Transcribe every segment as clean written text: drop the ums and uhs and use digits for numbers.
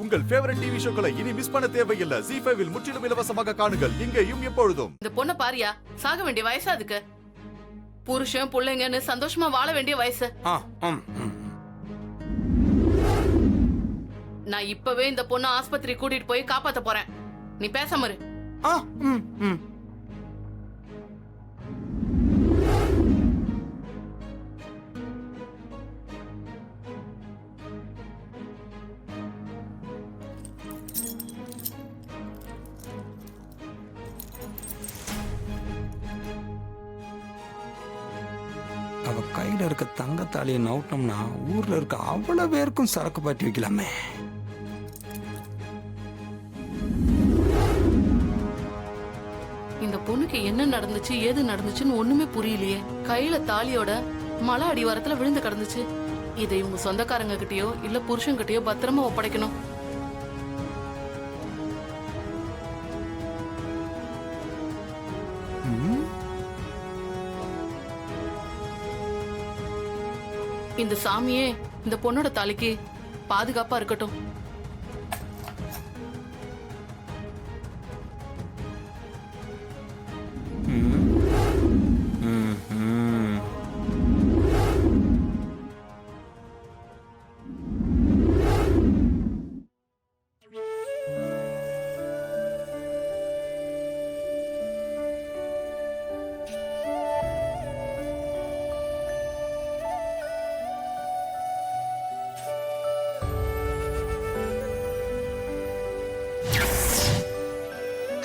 உங்கள் favourite TV ஷோக்களை இனி miss பண்ண தேவையில்லை. ZEE5 இல் முற்றிலும் இலவசமாக காணுங்கள், இங்கேயும் எப்பொழுதும். இந்த பொண்ண பாரியா, சாக வேண்டிய வயசா அதுக்கு. புருஷன் பிள்ளைங்கன்னு சந்தோஷமா வாழ வேண்டிய வயசு. நான் இப்பவே இந்த பொண்ணு ஆஸ்பத்திரி கூட்டிட்டு போய் காப்பாத்த போறேன். நீ பேசாம இரு. அவ கையில இருக்க தங்கத்தாலியை நவுட்டோம்னா ஊர்ல இருக்க அவ்வளவு பேருக்கும் சரக்கு பாட்டி வைக்கலாமே. இந்த பொண்ணுக்கு என்ன நடந்துச்சு ஏது நடந்துச்சுன்னு ஒண்ணுமே புரியலையே. கையில தாலியோட மலை அடிவாரத்துல விழுந்து கிடந்துச்சு. இதை இவங்க சொந்தக்காரங்க கிட்டயோ இல்ல புருஷன் கிட்டயோ பத்திரமா ஒப்படைக்கணும். இந்த சாமியே இந்த பொண்ணோட தாலிக்கு பாதுகாப்பா இருக்கட்டும்.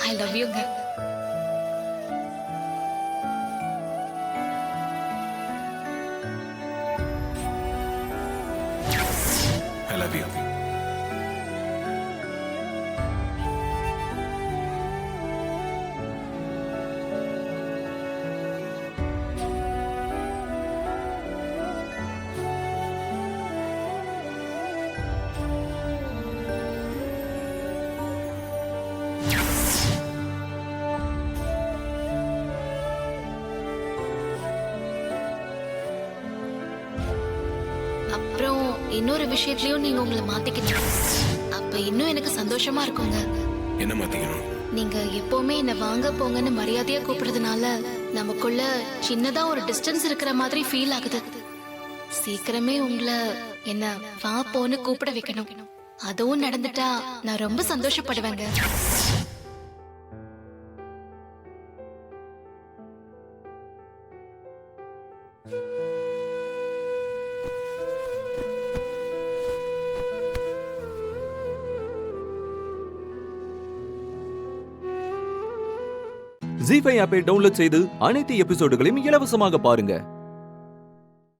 I love you. I love you. அப்புறம் இன்னொரு விஷயத்திலயும் நீங்க உங்களை மாத்திக்கணும். அப்ப இன்னும் எனக்கு சந்தோஷமா இருக்குங்க. என்ன மாத்திக்கணும்? நீங்க எப்பவுமே என்ன வாங்க போங்கன்னு மரியாதையா கூப்பிடுறதுனால நமக்குள்ள சின்னதா ஒரு டிஸ்டன்ஸ் இருக்கிற மாதிரி ஃபீல் ஆகுது. சீக்கிரமே உங்களை என்ன வா போன்னு கூப்பிட வைக்கணும். அதுவும் நடந்துட்டா நான் ரொம்ப சந்தோஷப்படுவேங்க. ZEE5 ஆப்பை டவுன்லோட் செய்து அனைத்து எபிசோடுகளையும் இலவசமாக பாருங்க.